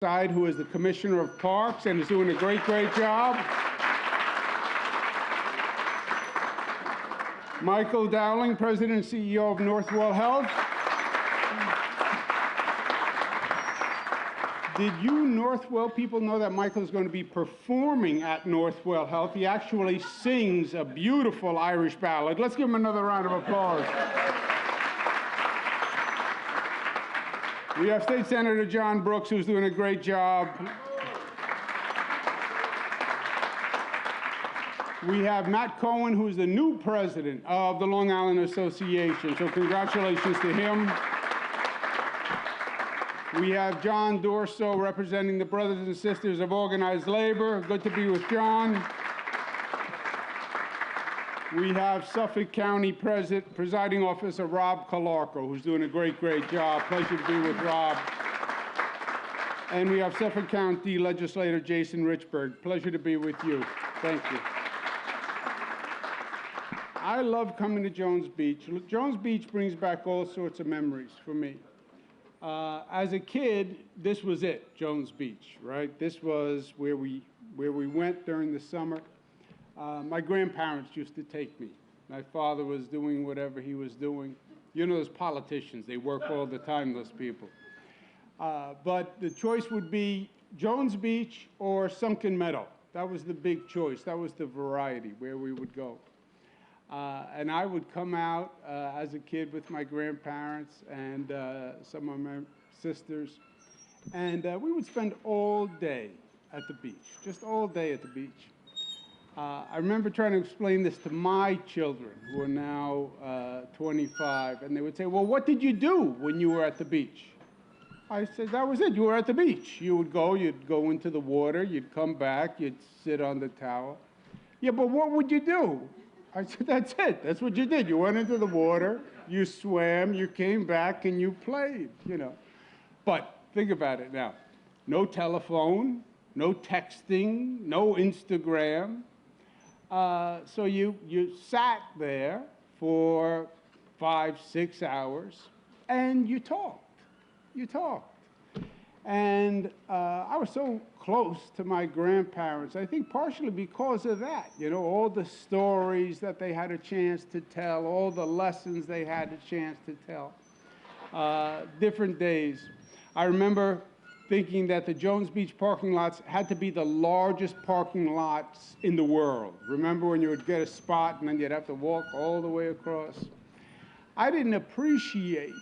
side, who is the Commissioner of Parks and is doing a great job. Michael Dowling, President and CEO of Northwell Health. Did you Northwell people know that Michael is going to be performing at Northwell Health? He actually sings a beautiful Irish ballad. Let's give him another round of applause. We have State Senator John Brooks, who's doing a great job. We have Matt Cohen, who's the new president of the Long Island Association, so congratulations to him. We have John Dorso representing the Brothers and Sisters of Organized Labor. Good to be with John. We have Suffolk County Presiding Officer Rob Calarco, who's doing a great job. Pleasure to be with Rob. And we have Suffolk County Legislator Jason Richburg. Pleasure to be with you. Thank you. I love coming to Jones Beach. Jones Beach brings back all sorts of memories for me. As a kid, this was it, Jones Beach, right? This was where we went during the summer. My grandparents used to take me. My father was doing whatever he was doing. You know, those politicians, they work all the time, those people. But the choice would be Jones Beach or Sunken Meadow. That was the big choice. That was the variety where we would go. And I would come out as a kid with my grandparents and some of my sisters. And we would spend all day at the beach, just all day at the beach. I remember trying to explain this to my children, who are now 25, and they would say, well, what did you do when you were at the beach? I said, that was it, you were at the beach. You'd go into the water, you'd come back, you'd sit on the towel. Yeah, but what would you do? I said, that's it, that's what you did. You went into the water, you swam, you came back, and you played, you know. But think about it now. No telephone, no texting, no Instagram. So you sat there for 5, 6 hours, and you talked. You talked. And I was so close to my grandparents, I think partially because of that. You know, all the stories that they had a chance to tell, all the lessons they had a chance to tell. Different days. I remember thinking that the Jones Beach parking lots had to be the largest parking lots in the world. Remember when you would get a spot and then you'd have to walk all the way across? I didn't appreciate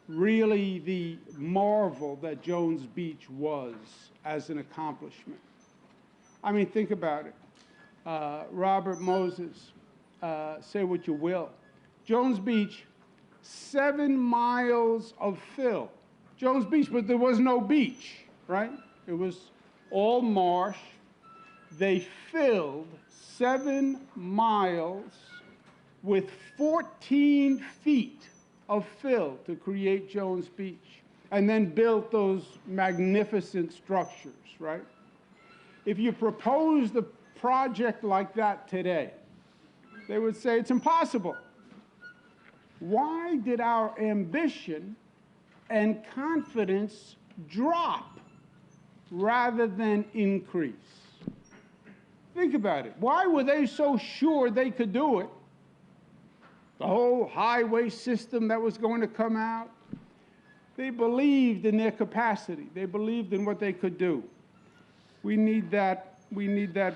really the marvel that Jones Beach was as an accomplishment. I mean, think about it. Robert Moses, say what you will. Jones Beach, 7 miles of fill. Jones Beach, but there was no beach, right? It was all marsh. They filled 7 miles with 14 feet of fill to create Jones Beach, and then built those magnificent structures, right? If you proposed a project like that today, they would say it's impossible. Why did our ambition and confidence drop rather than increase? Think about it. Why were they so sure they could do it? The whole highway system that was going to come out, they believed in their capacity. They believed in what they could do. We need that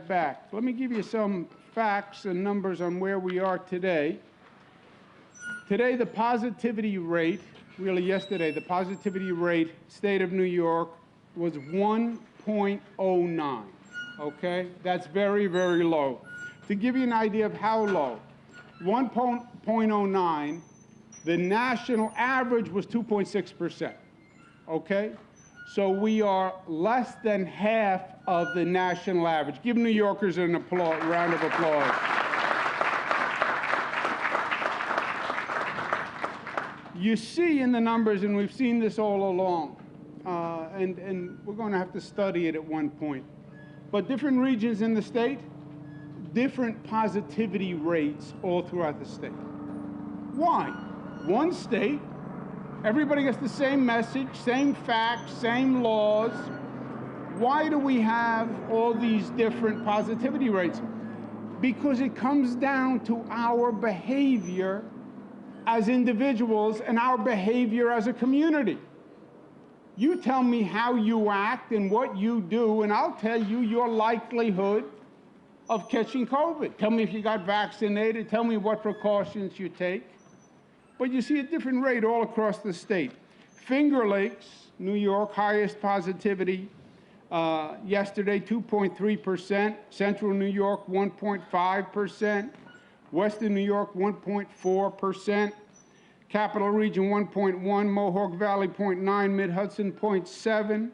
back. Let me give you some facts and numbers on where we are today. Today, the positivity rate, really yesterday, the positivity rate, state of New York, was 1.09, okay? That's very, very low. To give you an idea of how low, 1.09, the national average was 2.6%, okay? So we are less than half of the national average. Give New Yorkers an applause, round of applause. You see in the numbers, and we've seen this all along, and we're going to have to study it at one point, but different regions in the state, different positivity rates all throughout the state. Why? One state, everybody gets the same message, same facts, same laws, Why do we have all these different positivity rates? Because it comes down to our behavior as individuals and our behavior as a community. You tell me how you act and what you do, and I'll tell you your likelihood of catching COVID. Tell me if you got vaccinated. Tell me what precautions you take. But you see a different rate all across the state. Finger Lakes, New York, highest positivity yesterday, 2.3%. Central New York, 1.5%. Western New York, 1.4%. Capital Region, 1.1. Mohawk Valley, 0.9. Mid-Hudson, 0.7.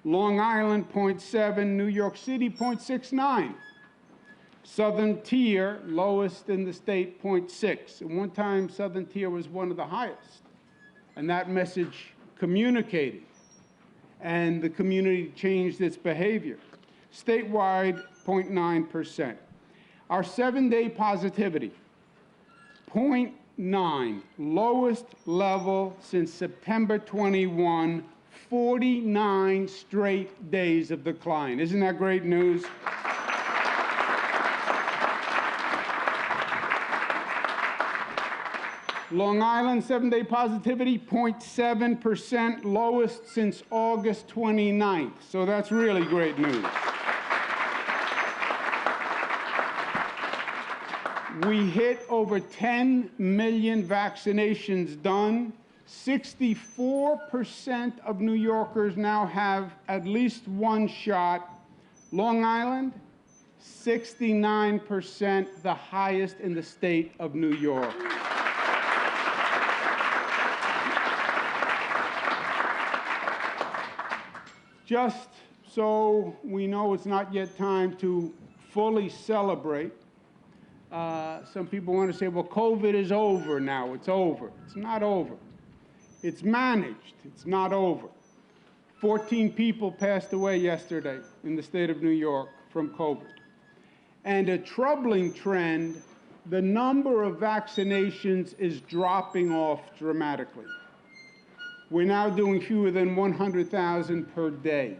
Long Island, 0.7. New York City, 0.69. Southern Tier, lowest in the state, 0.6. At one time, Southern Tier was one of the highest. And that message communicated. And the community changed its behavior. Statewide, 0.9%. Our 7-day positivity, 0.9, lowest level since September 21, 49 straight days of decline. Isn't that great news? Long Island, 7-day positivity, 0.7%, lowest since August 29th. So that's really great news. We hit over 10 million vaccinations done. 64% of New Yorkers now have at least one shot. Long Island, 69%, the highest in the state of New York. Just so we know it's not yet time to fully celebrate, some people want to say, well, COVID is over now. It's over. It's not over. It's managed. It's not over. 14 people passed away yesterday in the state of New York from COVID. And a troubling trend, the number of vaccinations is dropping off dramatically. We're now doing fewer than 100,000 per day.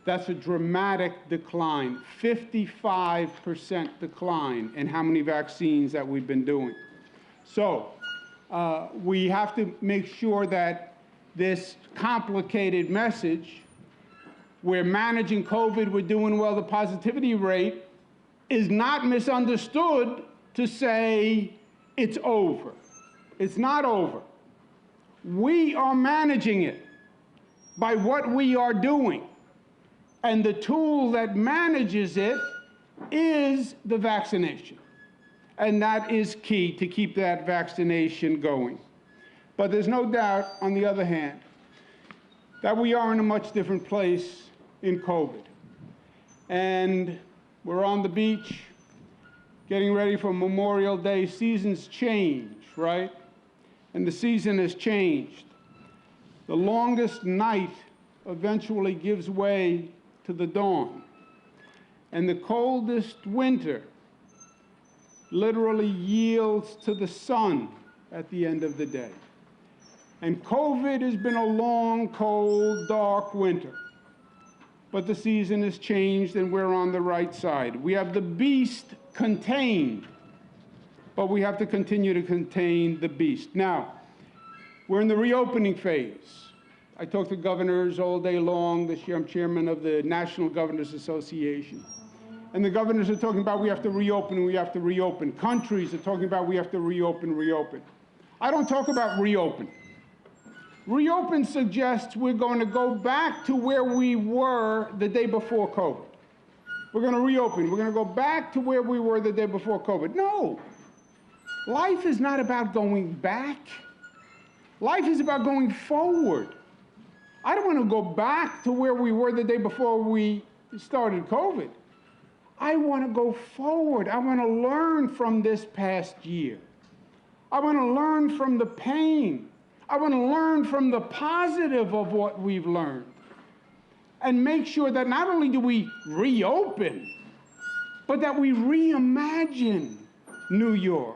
That's a dramatic decline, 55% decline in how many vaccines that we've been doing. So we have to make sure that this complicated message, we're managing COVID, we're doing well, the positivity rate, is not misunderstood to say it's over. It's not over. We are managing it by what we are doing. And the tool that manages it is the vaccination. And that is key to keep that vaccination going. But there's no doubt, on the other hand, that we are in a much different place in COVID. And we're on the beach, getting ready for Memorial Day. Seasons change, right? And the season has changed. The longest night eventually gives way to the dawn. And the coldest winter literally yields to the sun at the end of the day. And COVID has been a long, cold, dark winter. But the season has changed and we're on the right side. We have the beast contained, but we have to continue to contain the beast. Now, we're in the reopening phase. I talk to governors all day long. This year I'm chairman of the National Governors Association. And the governors are talking about we have to reopen, we have to reopen. Countries are talking about we have to reopen, reopen. I don't talk about reopen. Reopen suggests we're going to go back to where we were the day before COVID. We're going to reopen. We're going to go back to where we were the day before COVID. No. Life is not about going back. Life is about going forward. I don't want to go back to where we were the day before we started COVID. I want to go forward. I want to learn from this past year. I want to learn from the pain. I want to learn from the positive of what we've learned. And make sure that not only do we reopen, but that we reimagine New York.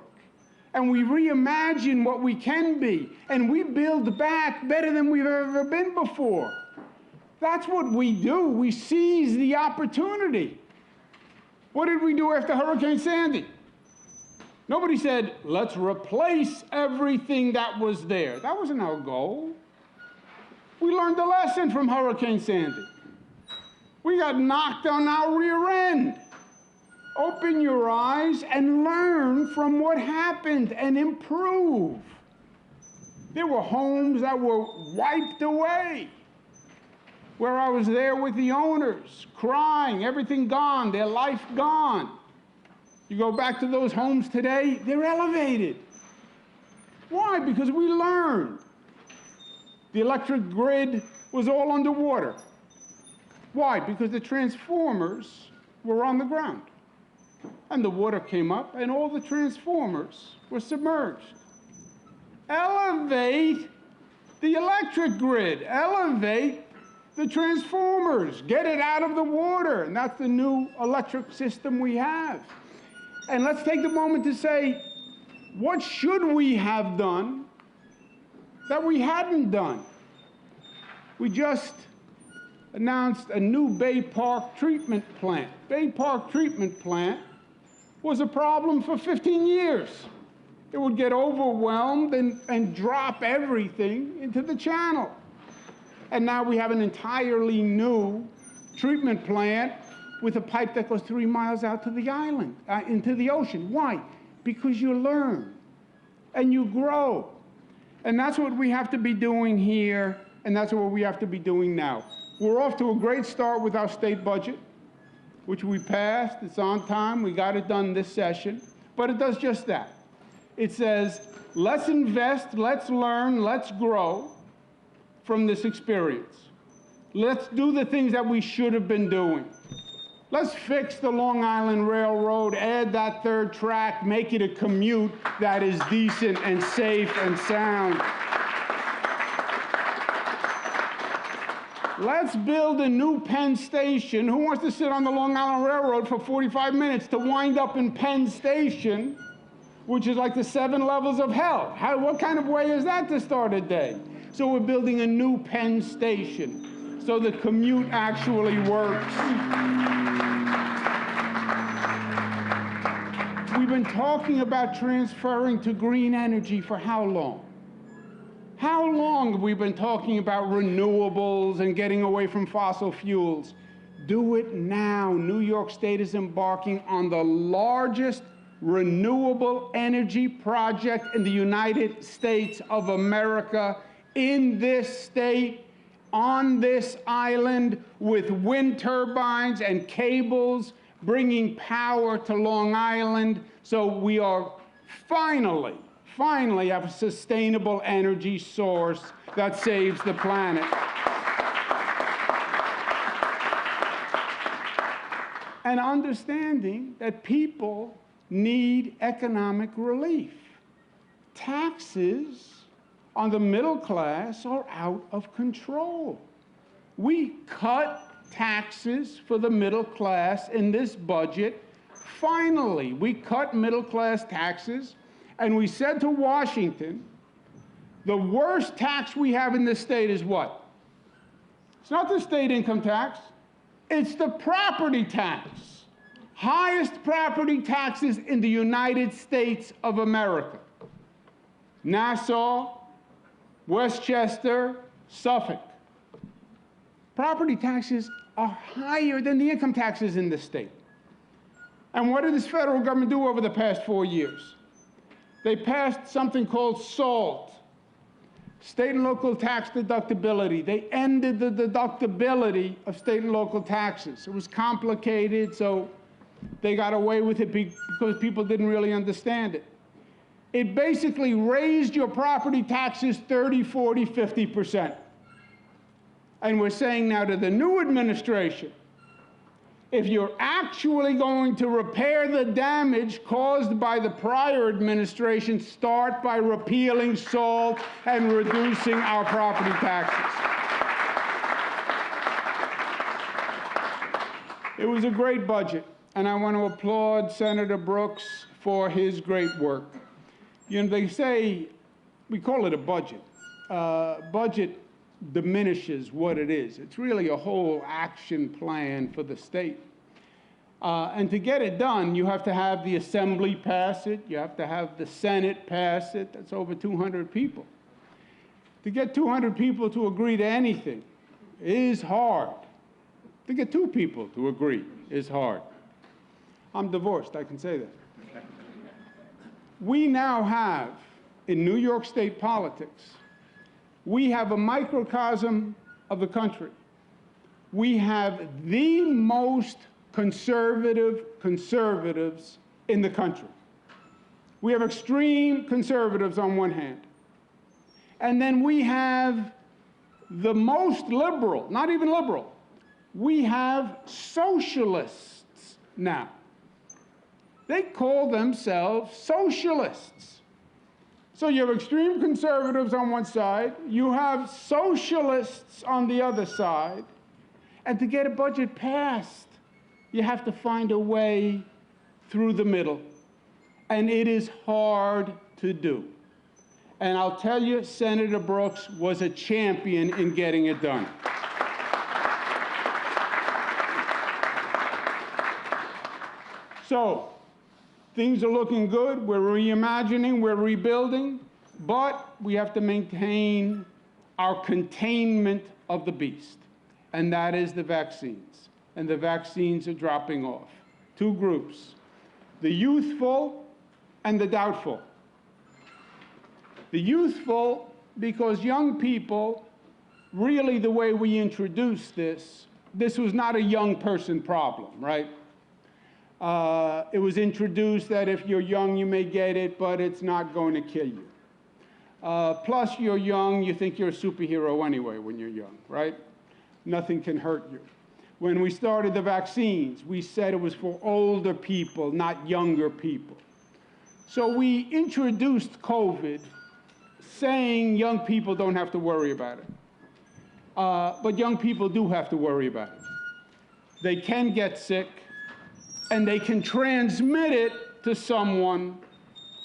And we reimagine what we can be. And we build back better than we've ever been before. That's what we do. We seize the opportunity. What did we do after Hurricane Sandy? Nobody said, let's replace everything that was there. That wasn't our goal. We learned a lesson from Hurricane Sandy. We got knocked on our rear end. Open your eyes and learn from what happened and improve. There were homes that were wiped away, where I was there with the owners, crying, everything gone, their life gone. You go back to those homes today, they're elevated. Why? Because we learned. The electric grid was all underwater. Why? Because the transformers were on the ground. And the water came up, and all the transformers were submerged. Elevate the electric grid. Elevate the transformers. Get it out of the water. And that's the new electric system we have. And let's take the moment to say, what should we have done that we hadn't done? We just announced a new Bay Park treatment plant. Bay Park treatment plant was a problem for 15 years. It would get overwhelmed and drop everything into the channel. And now we have an entirely new treatment plant with a pipe that goes 3 miles out to the island, into the ocean. Why? Because you learn and you grow. And that's what we have to be doing here, and that's what we have to be doing now. We're off to a great start with our state budget, which we passed. It's on time. We got it done this session. But it does just that. It says, let's invest, let's learn, let's grow from this experience. Let's do the things that we should have been doing. Let's fix the Long Island Railroad, add that third track, make it a commute that is decent and safe and sound. Let's build a new Penn Station. Who wants to sit on the Long Island Railroad for 45 minutes to wind up in Penn Station, which is like the 7 levels of hell? What kind of way is that to start a day? So we're building a new Penn Station so the commute actually works. We've been talking about transferring to green energy for how long? How long have we been talking about renewables and getting away from fossil fuels? Do it now. New York State is embarking on the largest renewable energy project in the United States of America, in this state, on this island, with wind turbines and cables, bringing power to Long Island. So we are finally have a sustainable energy source that saves the planet. And understanding that people need economic relief. Taxes on the middle class are out of control. We cut taxes for the middle class in this budget. Finally, we cut middle class taxes, and we said to Washington, the worst tax we have in this state is what? It's not the state income tax, it's the property tax. Highest property taxes in the United States of America. Nassau, Westchester, Suffolk. Property taxes are higher than the income taxes in this state. And what did this federal government do over the past 4 years? They passed something called SALT, state and local tax deductibility. They ended the deductibility of state and local taxes. It was complicated, so they got away with it because people didn't really understand it. It basically raised your property taxes 30, 40, 50%. And we're saying now to the new administration, if you're actually going to repair the damage caused by the prior administration, start by repealing SALT and reducing our property taxes. It was a great budget, and I want to applaud Senator Brooks for his great work. You know, they say, we call it a budget. Budget diminishes what it is. It's really a whole action plan for the state. And to get it done, you have to have the Assembly pass it, you have to have the Senate pass it. That's over 200 people. To get 200 people to agree to anything is hard. To get 2 people to agree is hard. I'm divorced, I can say that. We now have, in New York State politics, we have a microcosm of the country. We have the most conservative conservatives in the country. We have extreme conservatives on one hand. And then we have the most liberal, not even liberal, we have socialists now. They call themselves socialists. So you have extreme conservatives on one side, you have socialists on the other side, and to get a budget passed, you have to find a way through the middle. And it is hard to do. And I'll tell you, Senator Brooks was a champion in getting it done. So, things are looking good. We're reimagining, we're rebuilding, but we have to maintain our containment of the beast, and that is the vaccines. And the vaccines are dropping off. 2 groups, the youthful and the doubtful. The youthful, because young people, really the way we introduced this was not a young person problem, right? It was introduced that if you're young, you may get it, but it's not going to kill you. Plus, you're young, you think you're a superhero anyway when you're young, right? Nothing can hurt you. When we started the vaccines, we said it was for older people, not younger people. So we introduced COVID saying young people don't have to worry about it. But young people do have to worry about it. They can get sick, and they can transmit it to someone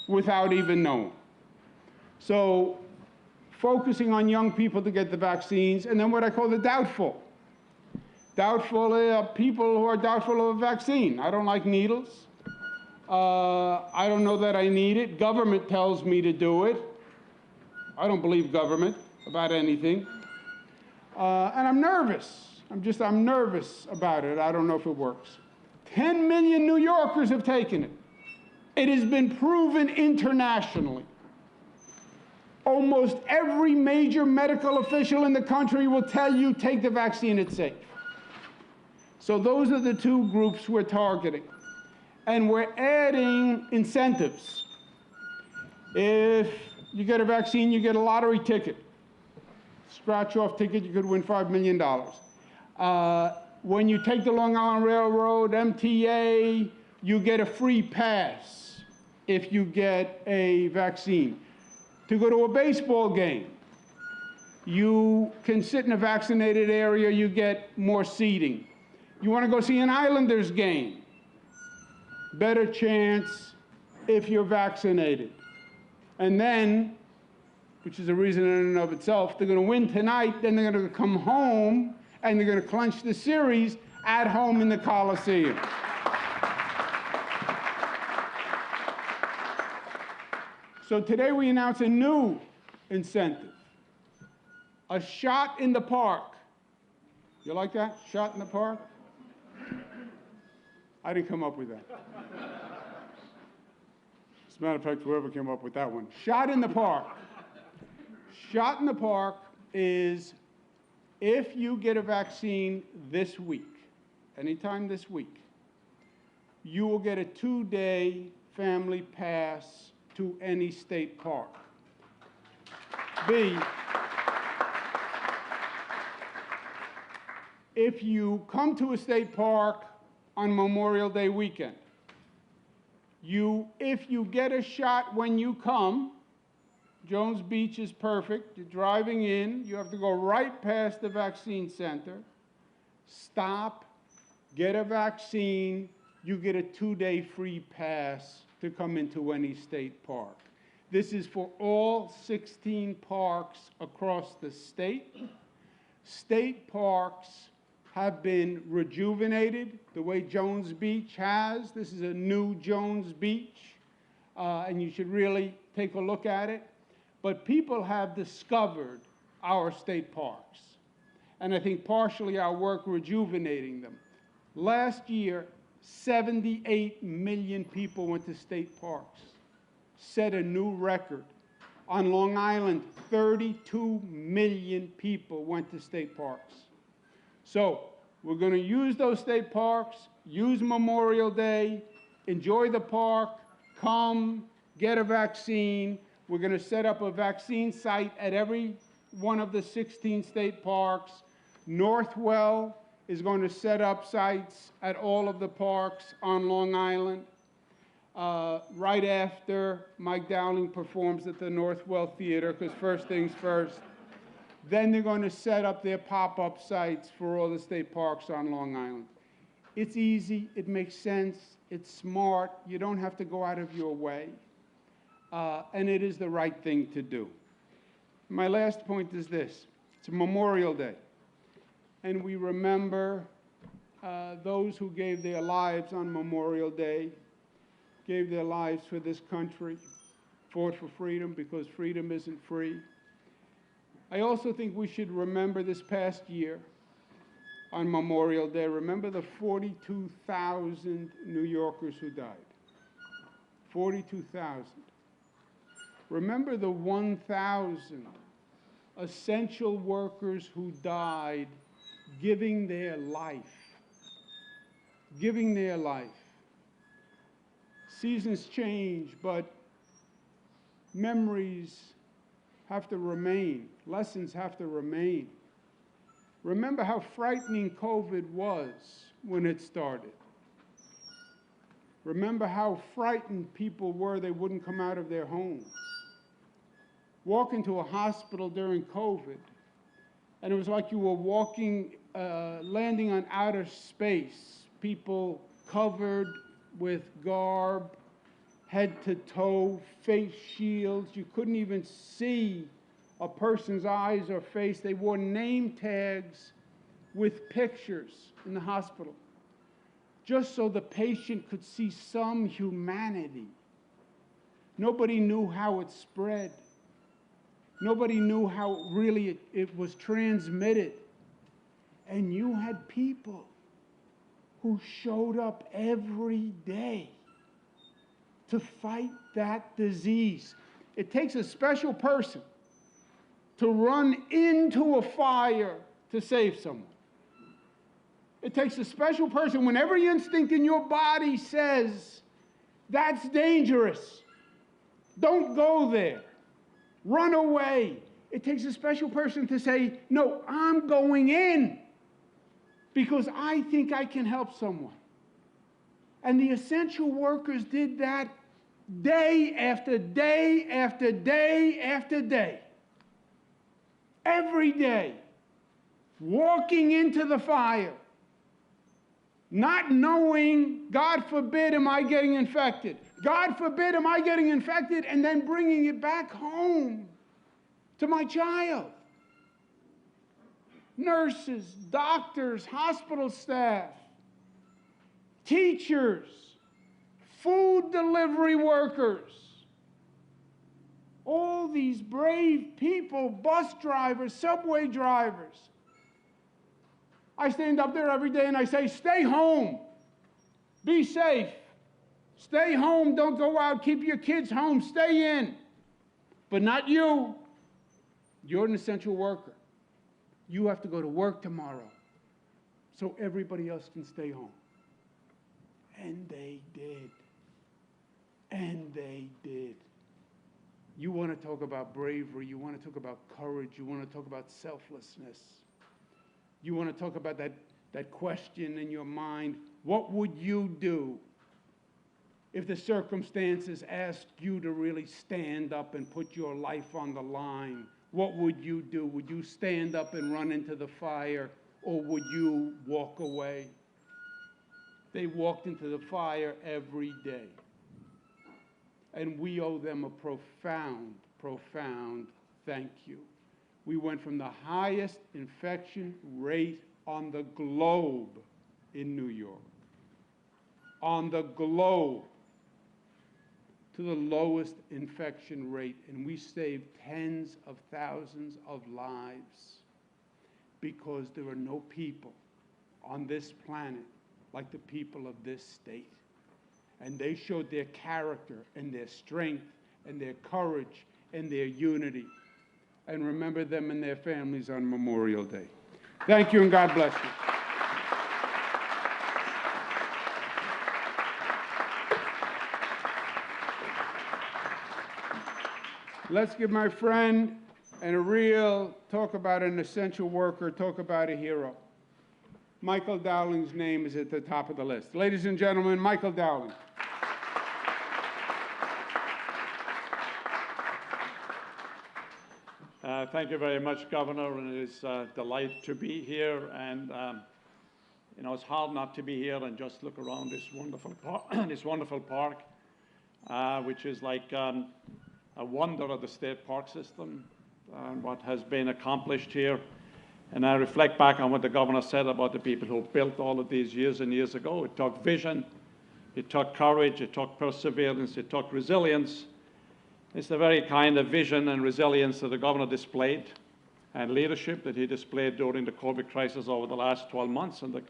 without even knowing. So focusing on young people to get the vaccines, and then what I call the doubtful. Doubtful people who are doubtful of a vaccine. I don't like needles. I don't know that I need it. Government tells me to do it. I don't believe government about anything. And I'm nervous. I'm nervous about it. I don't know if it works. 10 million New Yorkers have taken it. It has been proven internationally. Almost every major medical official in the country will tell you, take the vaccine, it's safe. So those are the 2 groups we're targeting. And we're adding incentives. If you get a vaccine, you get a lottery ticket. Scratch-off ticket, you could win $5 million. When you take the Long Island Railroad, MTA, you get a free pass if you get a vaccine. To go to a baseball game, you can sit in a vaccinated area, you get more seating. You want to go see an Islanders game, better chance if you're vaccinated. And then, which is a reason in and of itself, they're going to win tonight, then they're going to come home, and they're going to clinch the series at home in the Coliseum. So today we announce a new incentive, a shot in the park. You like that? Shot in the park? I didn't come up with that. As a matter of fact, whoever came up with that one. Shot in the park. Shot in the park is if you get a vaccine this week, anytime this week, you will get a 2-day family pass to any state park. B, if you come to a state park on Memorial Day weekend, if you get a shot when you come, Jones Beach is perfect. You're driving in, you have to go right past the vaccine center, stop, get a vaccine, you get a 2-day free pass to come into any state park. This is for all 16 parks across the state. State parks have been rejuvenated the way Jones Beach has. This is a new Jones Beach, and you should really take a look at it. But people have discovered our state parks, and I think partially our work rejuvenating them. Last year, 78 million people went to state parks, set a new record. On Long Island, 32 million people went to state parks. So we're going to use those state parks, use Memorial Day, enjoy the park, come, get a vaccine. We're going to set up a vaccine site at every one of the 16 state parks. Northwell is going to set up sites at all of the parks on Long Island. Right after Mike Dowling performs at the Northwell Theater, because first things first. Then they're going to set up their pop-up sites for all the state parks on Long Island. It's easy, it makes sense, it's smart, you don't have to go out of your way, and it is the right thing to do. My last point is this: it's Memorial Day, and we remember those who gave their lives on Memorial Day, gave their lives for this country, fought for freedom because freedom isn't free. I also think we should remember this past year on Memorial Day, remember the 42,000 New Yorkers who died. 42,000. Remember the 1,000 essential workers who died giving their life. Giving their life. Seasons change, but memories have to remain. Lessons have to remain. Remember how frightening COVID was when it started. Remember how frightened people were they wouldn't come out of their homes. Walk into a hospital during COVID, and it was like you were walking, landing on outer space. People covered with garb, head to toe, face shields. You couldn't even see a person's eyes or face. They wore name tags with pictures in the hospital, just so the patient could see some humanity. Nobody knew how it spread. Nobody knew how really it was transmitted. And you had people who showed up every day to fight that disease. It takes a special person to run into a fire to save someone. It takes a special person when every instinct in your body says, that's dangerous. Don't go there. Run away. It takes a special person to say, no, I'm going in because I think I can help someone. And the essential workers did that day after day after day after day. Every day, walking into the fire, not knowing, God forbid, am I getting infected? God forbid, am I getting infected? And then bringing it back home to my child. Nurses, doctors, hospital staff, teachers, food delivery workers, all these brave people, bus drivers, subway drivers. I stand up there every day and I say, stay home, be safe, stay home, don't go out, keep your kids home, stay in. But not you. You're an essential worker. You have to go to work tomorrow so everybody else can stay home. And they did. And they did. You want to talk about bravery, you want to talk about courage, you want to talk about selflessness. You want to talk about that question in your mind, what would you do if the circumstances asked you to really stand up and put your life on the line? What would you do? Would you stand up and run into the fire, or would you walk away? They walked into the fire every day. And we owe them a profound, profound thank you. We went from the highest infection rate on the globe in New York, on the globe, to the lowest infection rate, and we saved tens of thousands of lives because there are no people on this planet like the people of this state. And they showed their character and their strength and their courage and their unity. And remember them and their families on Memorial Day. Thank you, and God bless you. Let's give my friend and a real talk about an essential worker, talk about a hero. Michael Dowling's name is at the top of the list. Ladies and gentlemen, Michael Dowling. Thank you very much, Governor, and it is a delight to be here. And you know, it's hard not to be here and just look around this wonderful park, which is like a wonder of the state park system and what has been accomplished here. And I reflect back on what the governor said about the people who built all of these years and years ago. It took vision, it took courage, it took perseverance, it took resilience. It's the very kind of vision and resilience that the governor displayed and leadership that he displayed during the COVID crisis over the last 12 months, and the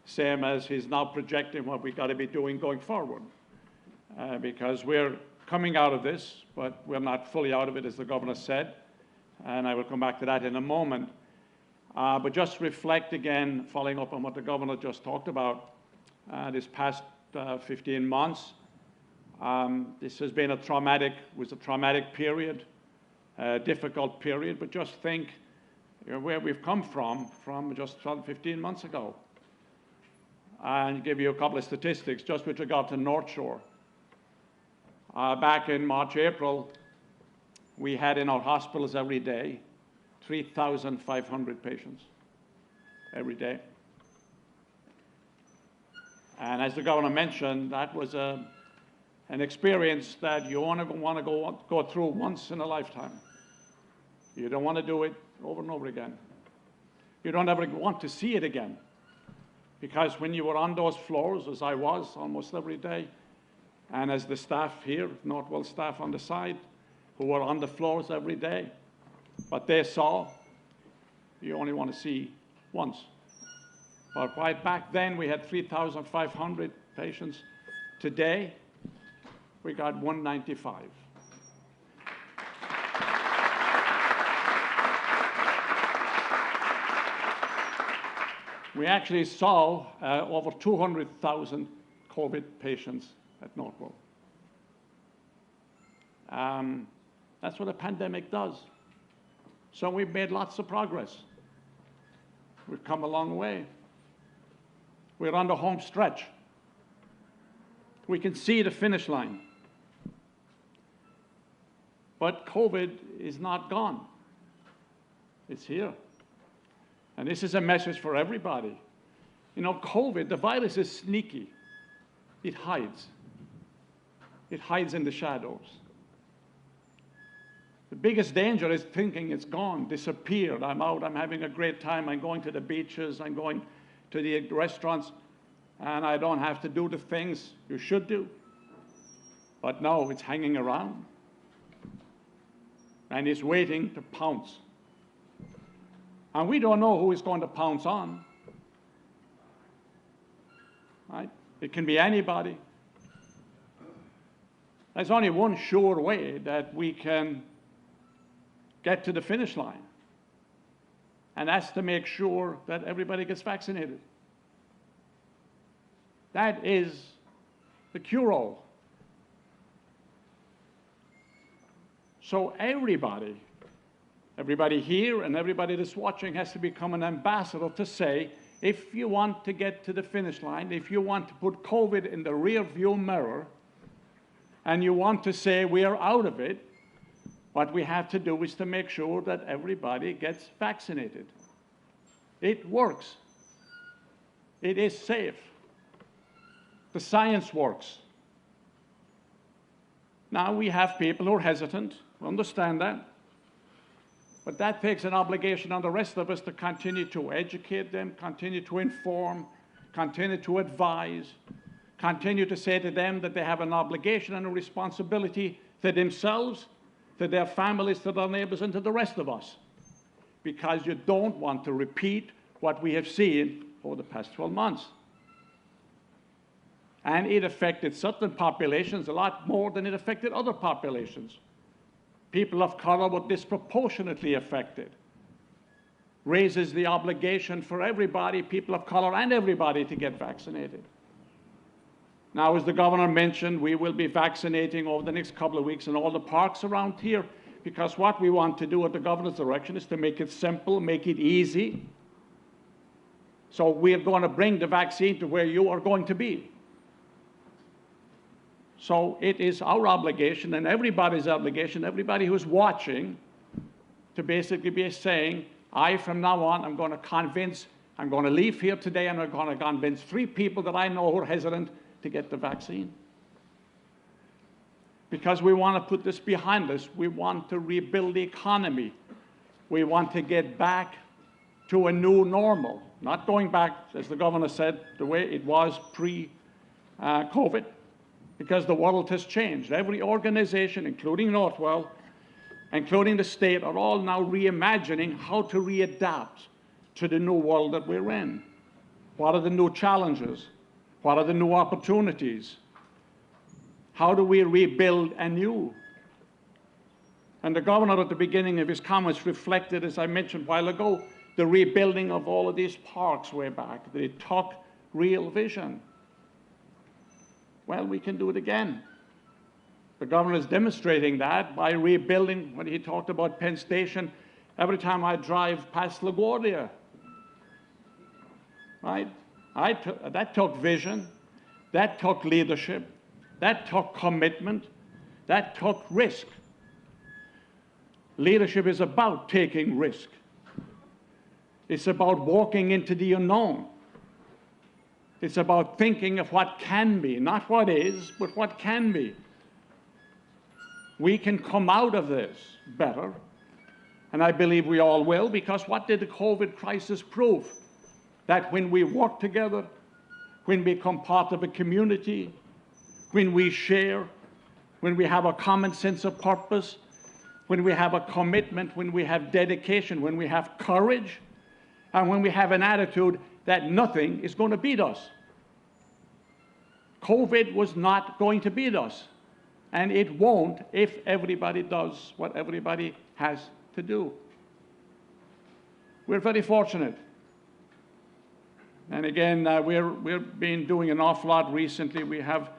same as he's now projecting what we've got to be doing going forward. Because we're coming out of this, but we're not fully out of it, as the governor said, and I will come back to that in a moment. But just reflect again, following up on what the governor just talked about, this past 15 months. This has been a traumatic period, a difficult period, but just think where we've come from just 12, 15 months ago. And give you a couple of statistics just with regard to North Shore. Back in March, April, we had in our hospitals every day 3,500 patients every day. And as the governor mentioned, that was an experience that you want to go through once in a lifetime. You don't want to do it over and over again. You don't ever want to see it again. Because when you were on those floors, as I was almost every day, and as the staff here, Northwell staff on the side, who were on the floors every day, but they saw, you only want to see once. But right back then, we had 3,500 patients. Today, we got 195. We actually saw over 200,000 COVID patients at Northwell. That's what a pandemic does. So we've made lots of progress. We've come a long way. We're on the home stretch. We can see the finish line. But COVID is not gone. It's here. And this is a message for everybody. You know, COVID, the virus is sneaky. It hides. It hides in the shadows. The biggest danger is thinking it's gone, disappeared. I'm out, I'm having a great time, I'm going to the beaches, I'm going to the restaurants, and I don't have to do the things you should do. But no, it's hanging around. And it's waiting to pounce. And we don't know who it's going to pounce on. Right? It can be anybody. There's only one sure way that we can get to the finish line, and that's to make sure that everybody gets vaccinated. That is the cure-all. So everybody here and everybody that's watching has to become an ambassador to say, if you want to get to the finish line, if you want to put COVID in the rear view mirror, and you want to say we are out of it, what we have to do is to make sure that everybody gets vaccinated. It works. It is safe. The science works. Now we have people who are hesitant, understand that. But that takes an obligation on the rest of us to continue to educate them, continue to inform, continue to advise, continue to say to them that they have an obligation and a responsibility to themselves, to their families, to their neighbors, and to the rest of us. Because you don't want to repeat what we have seen over the past 12 months. And it affected certain populations a lot more than it affected other populations. People of color were disproportionately affected. Raises the obligation for everybody, people of color and everybody, to get vaccinated. Now, as the governor mentioned, we will be vaccinating over the next couple of weeks in all the parks around here, because what we want to do at the governor's direction is to make it simple, make it easy. So we are going to bring the vaccine to where you are going to be. So it is our obligation and everybody's obligation, everybody who's watching, to basically be saying, from now on, I'm going to leave here today and I'm going to convince 3 people that I know who are hesitant to get the vaccine. Because we want to put this behind us. We want to rebuild the economy. We want to get back to a new normal, not going back, as the governor said, the way it was pre-COVID, because the world has changed. Every organization, including Northwell, including the state, are all now reimagining how to readapt to the new world that we're in. What are the new challenges? What are the new opportunities? How do we rebuild anew? And the governor at the beginning of his comments reflected, as I mentioned a while ago, the rebuilding of all of these parks way back. They took real vision. Well, we can do it again. The governor is demonstrating that by rebuilding. When he talked about Penn Station, every time I drive past LaGuardia, right? That took vision, that took leadership, that took commitment, that took risk. Leadership is about taking risk. It's about walking into the unknown. It's about thinking of what can be, not what is, but what can be. We can come out of this better, and I believe we all will, because what did the COVID crisis prove? That when we work together, when we become part of a community, when we share, when we have a common sense of purpose, when we have a commitment, when we have dedication, when we have courage, and when we have an attitude that nothing is going to beat us. COVID was not going to beat us, and it won't if everybody does what everybody has to do. We're very fortunate. And again, we've been doing an awful lot recently. We have,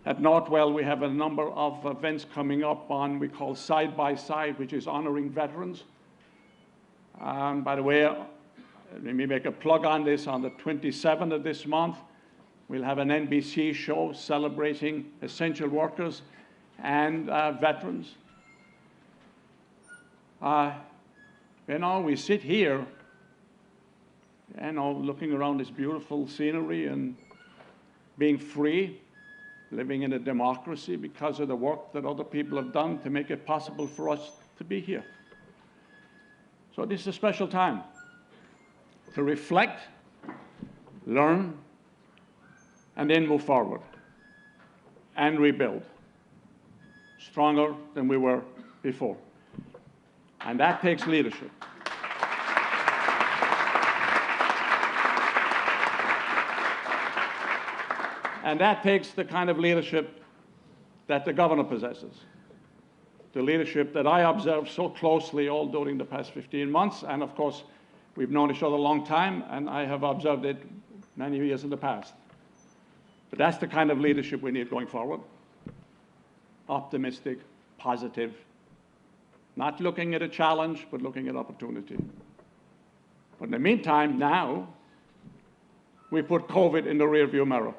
at Northwell, we have a number of events coming up on, we call Side by Side, which is honoring veterans. By the way, let me make a plug on this. On the 27th of this month, we'll have an NBC show celebrating essential workers and veterans. You know, we sit here, you know, looking around this beautiful scenery and being free, living in a democracy because of the work that other people have done to make it possible for us to be here. So this is a special time to reflect, learn, and then move forward and rebuild stronger than we were before. And that takes leadership. And that takes the kind of leadership that the governor possesses, the leadership that I observed so closely all during the past 15 months. And of course, we've known each other a long time, and I have observed it many years in the past. But that's the kind of leadership we need going forward. Optimistic, positive, not looking at a challenge, but looking at opportunity. But in the meantime, now, we put COVID in the rearview mirror.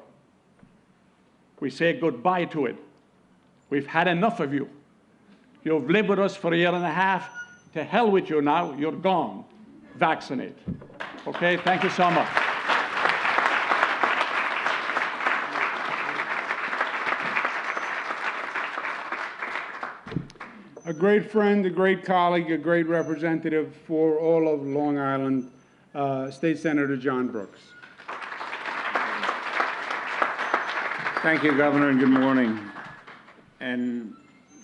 We say goodbye to it. We've had enough of you. You've lived with us for 1.5 years. To hell with you now. You're gone. Vaccinate. Okay? Thank you so much. a great friend, a great colleague, a great representative for all of Long Island, State Senator John Brooks. Thank you, Governor, and good morning. And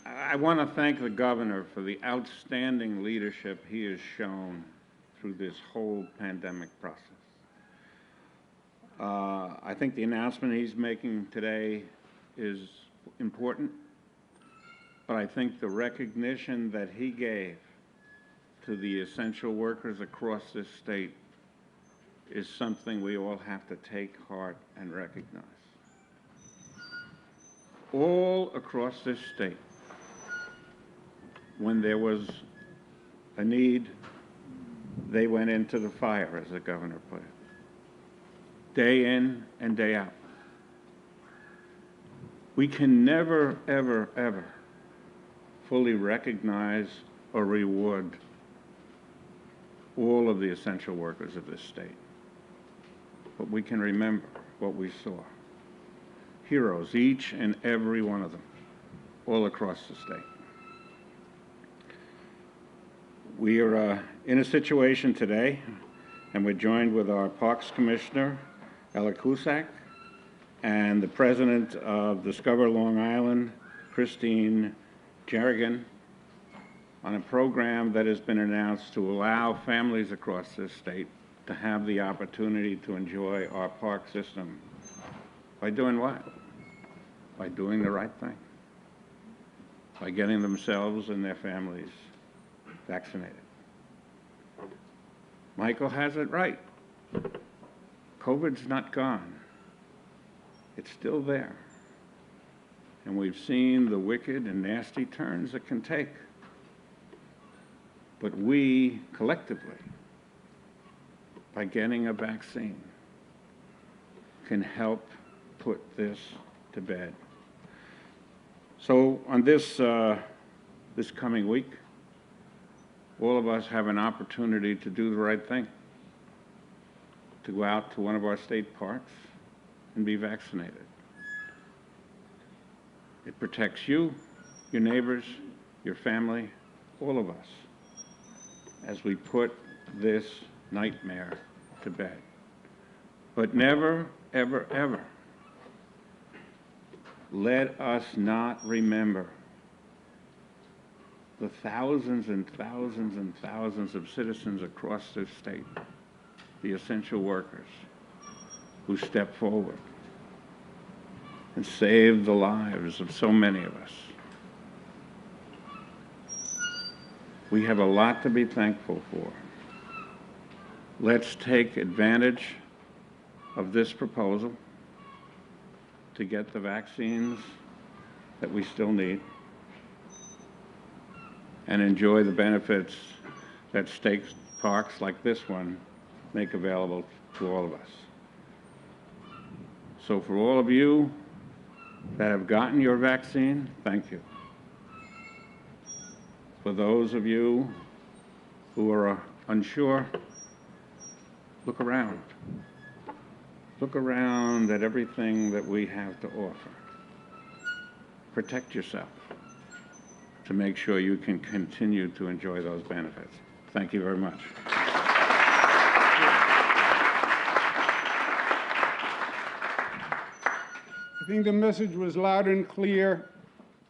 I want to thank the Governor for the outstanding leadership he has shown through this whole pandemic process. I think the announcement he's making today is important, but I think the recognition that he gave to the essential workers across this state is something we all have to take heart and recognize. All across this state, when there was a need, they went into the fire, as the governor put it, day in and day out. We can never, ever, ever fully recognize or reward all of the essential workers of this state. But we can remember what we saw. Heroes, each and every one of them, all across the state. We are in a situation today, and we're joined with our Parks Commissioner, Ella Cusack, and the President of Discover Long Island, Christine Jerrigan, on a program that has been announced to allow families across this state to have the opportunity to enjoy our park system. By doing what? By doing the right thing. By getting themselves and their families vaccinated. Michael has it right. COVID's not gone. It's still there. And we've seen the wicked and nasty turns it can take. But we, collectively, by getting a vaccine, can help put this to bed. So on this coming week, all of us have an opportunity to do the right thing, to go out to one of our state parks and be vaccinated. It protects you, your neighbors, your family, all of us, as we put this nightmare to bed. But never, ever, ever let us not remember the thousands and thousands and thousands of citizens across this state, the essential workers, who stepped forward and saved the lives of so many of us. We have a lot to be thankful for. Let's take advantage of this proposal to get the vaccines that we still need and enjoy the benefits that state parks like this one make available to all of us. So for all of you that have gotten your vaccine, thank you. For those of you who are unsure, look around. Look around at everything that we have to offer. Protect yourself to make sure you can continue to enjoy those benefits. Thank you very much. I think the message was loud and clear.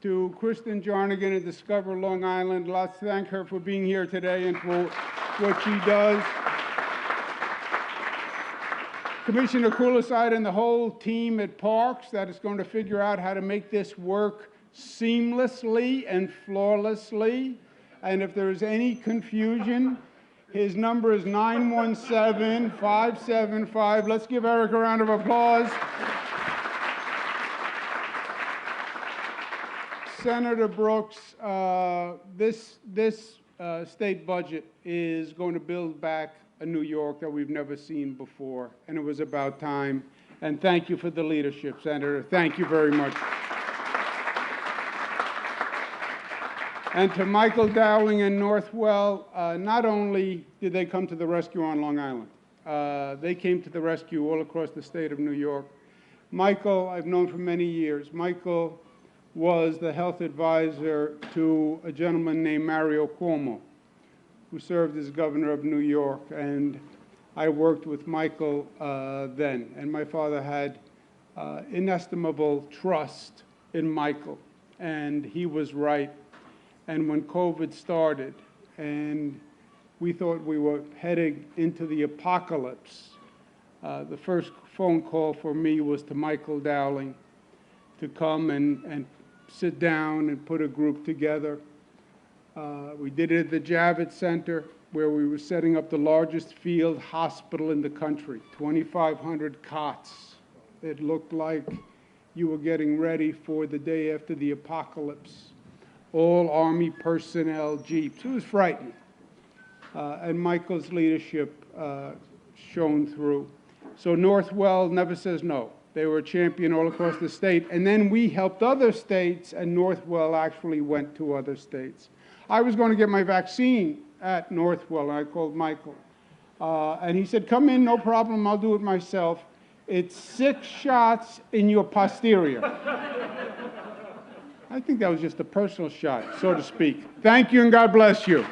To Kristen Jarnigan at Discover Long Island, let's thank her for being here today and for what she does. Commissioner Kuliside and the whole team at Parks that is going to figure out how to make this work seamlessly and flawlessly. And if there's any confusion, his number is 917-575. Let's give Eric a round of applause. Senator Brooks, this state budget is going to build back a New York that we've never seen before, and it was about time. And thank you for the leadership, Senator. Thank you very much. And to Michael Dowling and Northwell, not only did they come to the rescue on Long Island, they came to the rescue all across the state of New York. Michael, I've known for many years. Michael was the health advisor to a gentleman named Mario Cuomo, who served as governor of New York. And I worked with Michael then. And my father had inestimable trust in Michael. And he was right. And when COVID started, and we thought we were heading into the apocalypse, the first phone call for me was to Michael Dowling to come and sit down and put a group together. We did it at the Javits Center, where we were setting up the largest field hospital in the country, 2,500 cots. It looked like you were getting ready for the day after the apocalypse. All Army personnel, jeeps. It was frightening. And Michael's leadership shone through. So Northwell never says no. They were a champion all across the state. And then we helped other states, and Northwell actually went to other states. I was going to get my vaccine at Northwell, and I called Michael. And he said, come in, no problem, I'll do it myself. It's 6 shots in your posterior. I think that was just a personal shot, so to speak. Thank you, and God bless you.